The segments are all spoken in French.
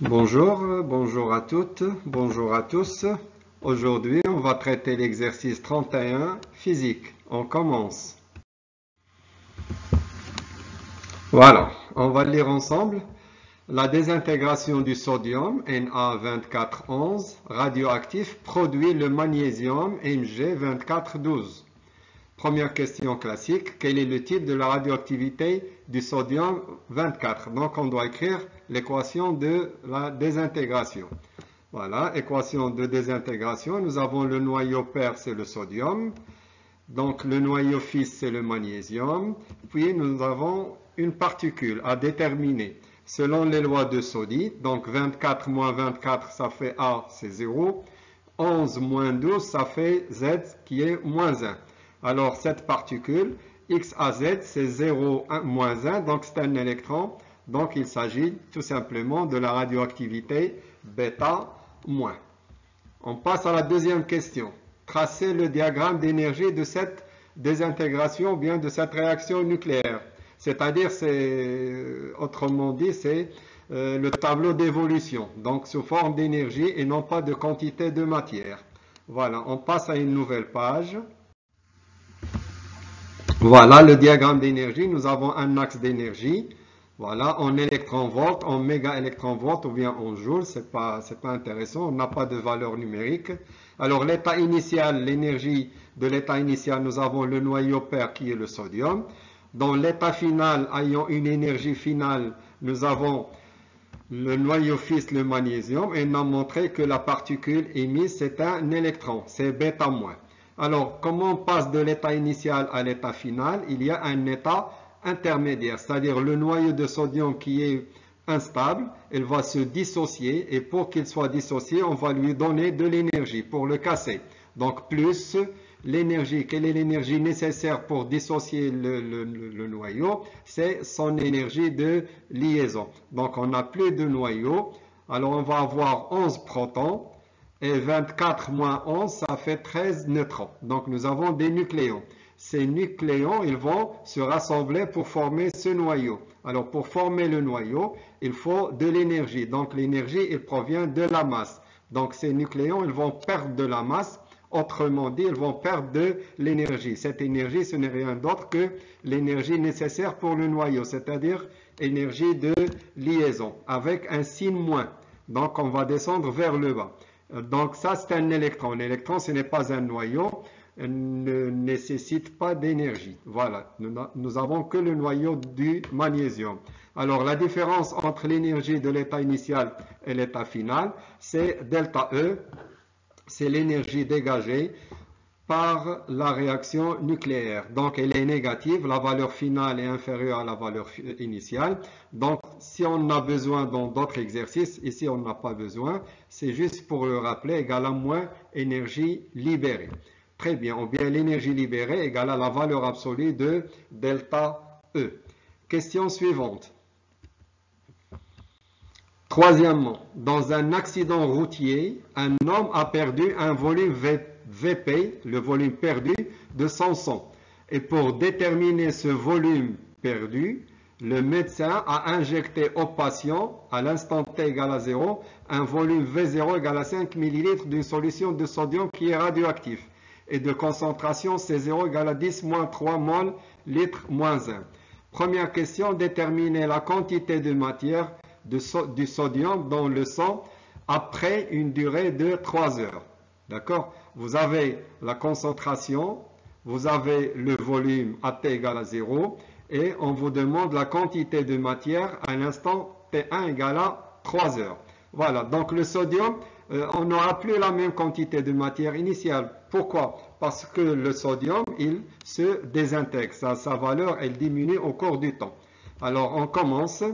Bonjour à toutes, bonjour à tous. Aujourd'hui, on va traiter l'exercice 31, physique. On commence. Voilà, on va lire ensemble. La désintégration du sodium, Na2411, radioactif, produit le magnésium, Mg2412. Première question classique, quel est le type de la radioactivité du sodium 24? Donc on doit écrire l'équation de la désintégration. Voilà, équation de désintégration, nous avons le noyau père, c'est le sodium. Donc le noyau fils, c'est le magnésium. Puis nous avons une particule à déterminer selon les lois de Soddy. Donc 24 moins 24, ça fait A, c'est 0. 11 moins 12, ça fait Z qui est moins 1. Alors, cette particule, X à Z, c'est 0, 1, moins 1, donc c'est un électron. Donc, il s'agit tout simplement de la radioactivité bêta moins. On passe à la deuxième question. Tracez le diagramme d'énergie de cette désintégration ou bien de cette réaction nucléaire. C'est-à-dire, autrement dit, c'est le tableau d'évolution. Donc, sous forme d'énergie et non pas de quantité de matière. Voilà, on passe à une nouvelle page. Voilà le diagramme d'énergie. Nous avons un axe d'énergie. Voilà, en électronvolts, en mégaélectronvolts ou bien en joules. C'est pas intéressant. On n'a pas de valeur numérique. Alors, l'état initial, l'énergie de l'état initial, nous avons le noyau père qui est le sodium. Dans l'état final, ayant une énergie finale, nous avons le noyau fils, le magnésium. Et on a montré que la particule émise, c'est un électron. C'est bêta moins. Alors, comment on passe de l'état initial à l'état final? Il y a un état intermédiaire, c'est-à-dire le noyau de sodium qui est instable, il va se dissocier et pour qu'il soit dissocié, on va lui donner de l'énergie pour le casser. Donc, plus l'énergie, quelle est l'énergie nécessaire pour dissocier le noyau? C'est son énergie de liaison. Donc, on n'a plus de noyau, alors on va avoir 11 protons. Et 24 moins 11, ça fait 13 neutrons. Donc, nous avons des nucléons. Ces nucléons, ils vont se rassembler pour former ce noyau. Alors, pour former le noyau, il faut de l'énergie. Donc, l'énergie, elle provient de la masse. Donc, ces nucléons, ils vont perdre de la masse. Autrement dit, ils vont perdre de l'énergie. Cette énergie, ce n'est rien d'autre que l'énergie nécessaire pour le noyau, c'est-à-dire énergie de liaison, avec un signe moins. Donc, on va descendre vers le bas. Donc ça, c'est un électron. L'électron, ce n'est pas un noyau, ne nécessite pas d'énergie. Voilà, nous avons que le noyau du magnésium. Alors, la différence entre l'énergie de l'état initial et l'état final, c'est delta E, c'est l'énergie dégagée par la réaction nucléaire. Donc, elle est négative, la valeur finale est inférieure à la valeur initiale. Donc, si on a besoin dans d'autres exercices, ici on n'a pas besoin, c'est juste pour le rappeler, égale à moins énergie libérée. Très bien, ou bien l'énergie libérée égale à la valeur absolue de delta E. Question suivante. Troisièmement, dans un accident routier, un homme a perdu un volume VP, le volume perdu, de son sang. Et pour déterminer ce volume perdu, le médecin a injecté au patient, à l'instant T égale à 0, un volume V0 égale à 5 ml d'une solution de sodium qui est radioactif. Et de concentration C0 égale à 10 moins 3 mol litre moins 1. Première question, déterminer la quantité de matière du sodium dans le sang après une durée de 3 heures. D'accord? Vous avez la concentration, vous avez le volume à T égale à 0 et on vous demande la quantité de matière à l'instant T1 égale à 3 heures. Voilà, donc le sodium, on n'aura plus la même quantité de matière initiale. Pourquoi? Parce que le sodium, il se désintègre. Sa valeur, elle diminue au cours du temps. Alors, on commence.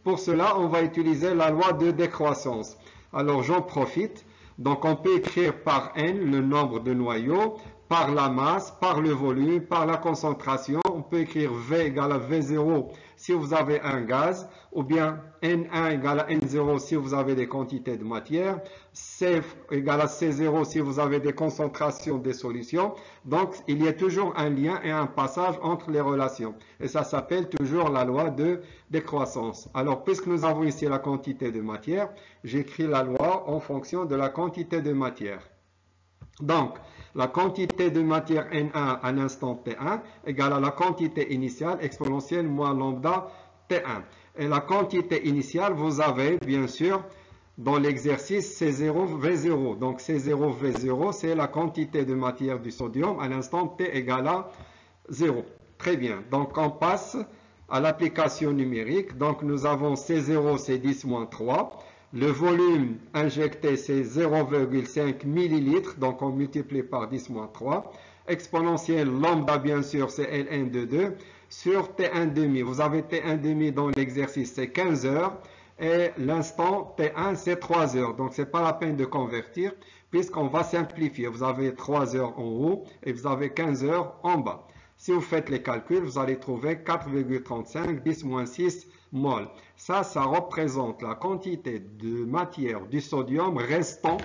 Pour cela, on va utiliser la loi de décroissance. Alors, j'en profite. Donc, on peut écrire par n le nombre de noyaux, par la masse, par le volume, par la concentration. On peut écrire V égale à V0 si vous avez un gaz, ou bien N1 égale à N0 si vous avez des quantités de matière, C égale à C0 si vous avez des concentrations des solutions. Donc, il y a toujours un lien et un passage entre les relations. Et ça s'appelle toujours la loi de décroissance. Alors, puisque nous avons ici la quantité de matière, j'écris la loi en fonction de la quantité de matière. Donc, la quantité de matière N1 à l'instant T1 égale à la quantité initiale exponentielle moins lambda T1. Et la quantité initiale, vous avez bien sûr dans l'exercice C0 V0. Donc C0 V0, c'est la quantité de matière du sodium à l'instant T égale à 0. Très bien. Donc on passe à l'application numérique. Donc nous avons C0, c'est 10 moins 3. Le volume injecté, c'est 0,5 millilitres, donc on multiplie par 10 moins 3. Exponentielle lambda, bien sûr, c'est Ln de 2 sur T1 demi. Vous avez T1 demi dans l'exercice, c'est 15 heures. Et l'instant T1, c'est 3 heures. Donc, ce n'est pas la peine de convertir, puisqu'on va simplifier. Vous avez 3 heures en haut et vous avez 15 heures en bas. Si vous faites les calculs, vous allez trouver 4,35, 10 moins 6 mol. Ça représente la quantité de matière du sodium restant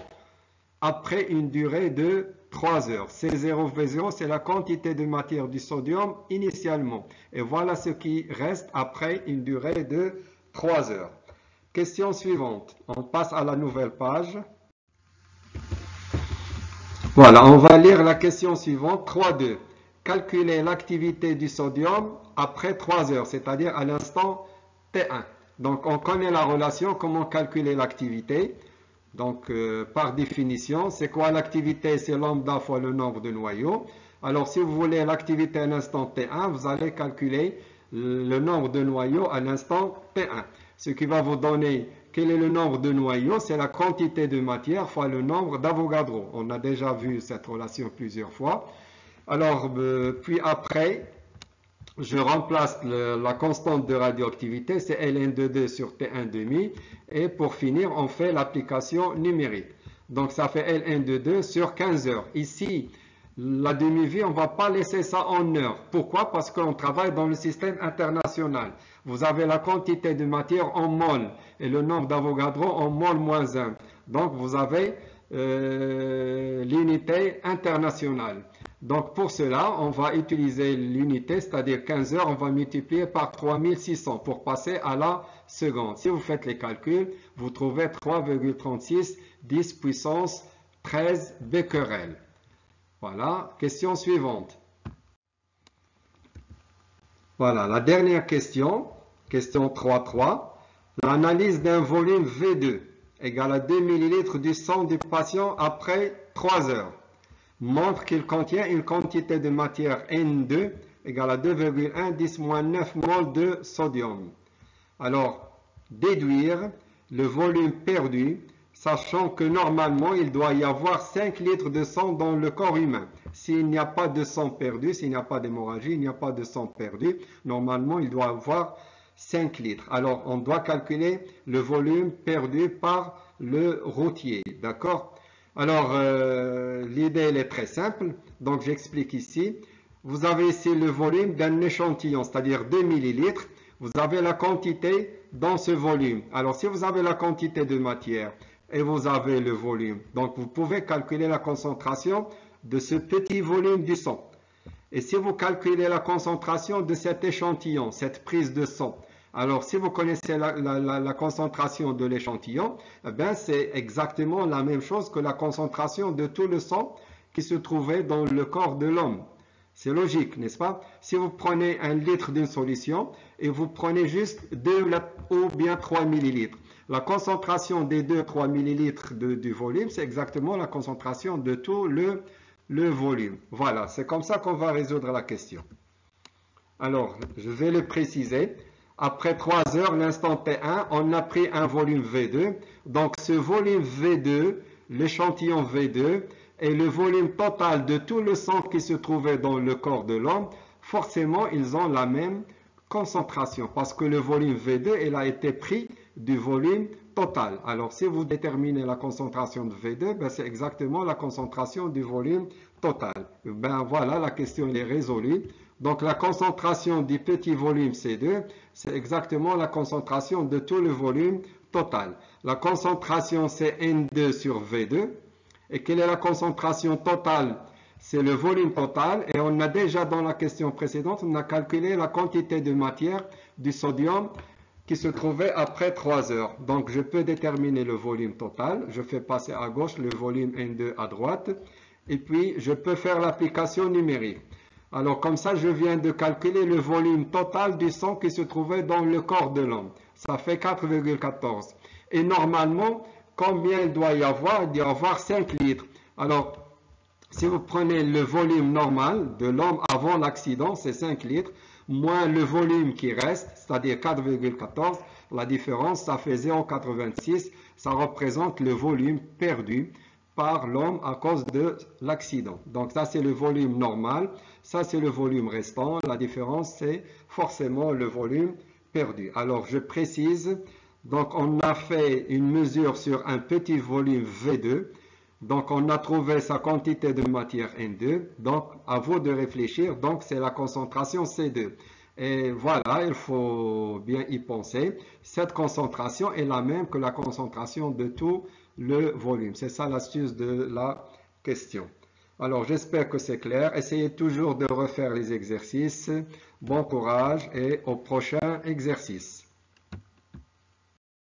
après une durée de 3 heures. C0 V0, c'est la quantité de matière du sodium initialement. Et voilà ce qui reste après une durée de 3 heures. Question suivante. On passe à la nouvelle page. Voilà, on va lire la question suivante. 3.2. Calculer l'activité du sodium après 3 heures, c'est-à-dire à l'instant T1. Donc, on connaît la relation, comment calculer l'activité. Donc, par définition, c'est quoi l'activité? C'est lambda fois le nombre de noyaux. Alors, si vous voulez l'activité à l'instant T1, vous allez calculer le nombre de noyaux à l'instant T1. Ce qui va vous donner quel est le nombre de noyaux, c'est la quantité de matière fois le nombre d'Avogadro. On a déjà vu cette relation plusieurs fois. Alors, puis après, je remplace la constante de radioactivité, c'est Ln de 2 sur T1 demi. Et pour finir, on fait l'application numérique. Donc, ça fait Ln de 2 sur 15 heures. Ici, la demi-vie, on ne va pas laisser ça en heures. Pourquoi? Parce qu'on travaille dans le système international. Vous avez la quantité de matière en mol et le nombre d'Avogadro en mol moins 1. Donc, vous avez l'unité internationale. Donc, pour cela, on va utiliser l'unité, c'est-à-dire 15 heures, on va multiplier par 3600 pour passer à la seconde. Si vous faites les calculs, vous trouvez 3,36 10 puissance 13 becquerel. Voilà, question suivante. Voilà, la dernière question, question 3.3. L'analyse d'un volume V2 égale à 2 ml du sang du patient après 3 heures montre qu'il contient une quantité de matière N2 égale à 2,1 10 moins 9 mol de sodium. Alors, déduire le volume perdu, sachant que normalement, il doit y avoir 5 litres de sang dans le corps humain. S'il n'y a pas de sang perdu, s'il n'y a pas d'hémorragie, il n'y a pas de sang perdu, normalement, il doit y avoir 5 litres. Alors, on doit calculer le volume perdu par le routier, d'accord? Alors, l'idée, elle est très simple. Donc, j'explique ici. Vous avez ici le volume d'un échantillon, c'est-à-dire 2 millilitres. Vous avez la quantité dans ce volume. Alors, si vous avez la quantité de matière et vous avez le volume, donc vous pouvez calculer la concentration de ce petit volume du sang. Et si vous calculez la concentration de cet échantillon, cette prise de sang, alors, si vous connaissez la concentration de l'échantillon, eh c'est exactement la même chose que la concentration de tout le sang qui se trouvait dans le corps de l'homme. C'est logique, n'est-ce pas? Si vous prenez 1 litre d'une solution et vous prenez juste 2 ou bien 3 millilitres, la concentration des 2-3 millilitres du volume, c'est exactement la concentration de tout le volume. Voilà, c'est comme ça qu'on va résoudre la question. Alors, je vais le préciser. Après 3 heures, l'instant T1, on a pris un volume V2. Donc, ce volume V2, l'échantillon V2, est le volume total de tout le sang qui se trouvait dans le corps de l'homme. Forcément, ils ont la même concentration parce que le volume V2, il a été pris du volume total. Alors, si vous déterminez la concentration de V2, c'est exactement la concentration du volume total. Ben voilà, la question est résolue. Donc la concentration du petit volume C2, c'est exactement la concentration de tout le volume total. La concentration c'est N2 sur V2. Et quelle est la concentration totale? C'est le volume total. Et on a déjà dans la question précédente, on a calculé la quantité de matière du sodium qui se trouvait après 3 heures. Donc je peux déterminer le volume total. Je fais passer à gauche le volume N2 à droite. Et puis je peux faire l'application numérique. Alors comme ça, je viens de calculer le volume total du sang qui se trouvait dans le corps de l'homme. Ça fait 4,14. Et normalement, combien il doit y avoir? Il doit y avoir 5 litres. Alors, si vous prenez le volume normal de l'homme avant l'accident, c'est 5 litres, moins le volume qui reste, c'est-à-dire 4,14, la différence, ça fait 0,86. Ça représente le volume perdu par l'homme à cause de l'accident. Donc ça, c'est le volume normal. Ça, c'est le volume restant. La différence, c'est forcément le volume perdu. Alors, je précise. Donc, on a fait une mesure sur un petit volume V2. Donc, on a trouvé sa quantité de matière N2. Donc, à vous de réfléchir. Donc, c'est la concentration C2. Et voilà, il faut bien y penser. Cette concentration est la même que la concentration de tout le volume. C'est ça l'astuce de la question. Alors, j'espère que c'est clair. Essayez toujours de refaire les exercices. Bon courage et au prochain exercice.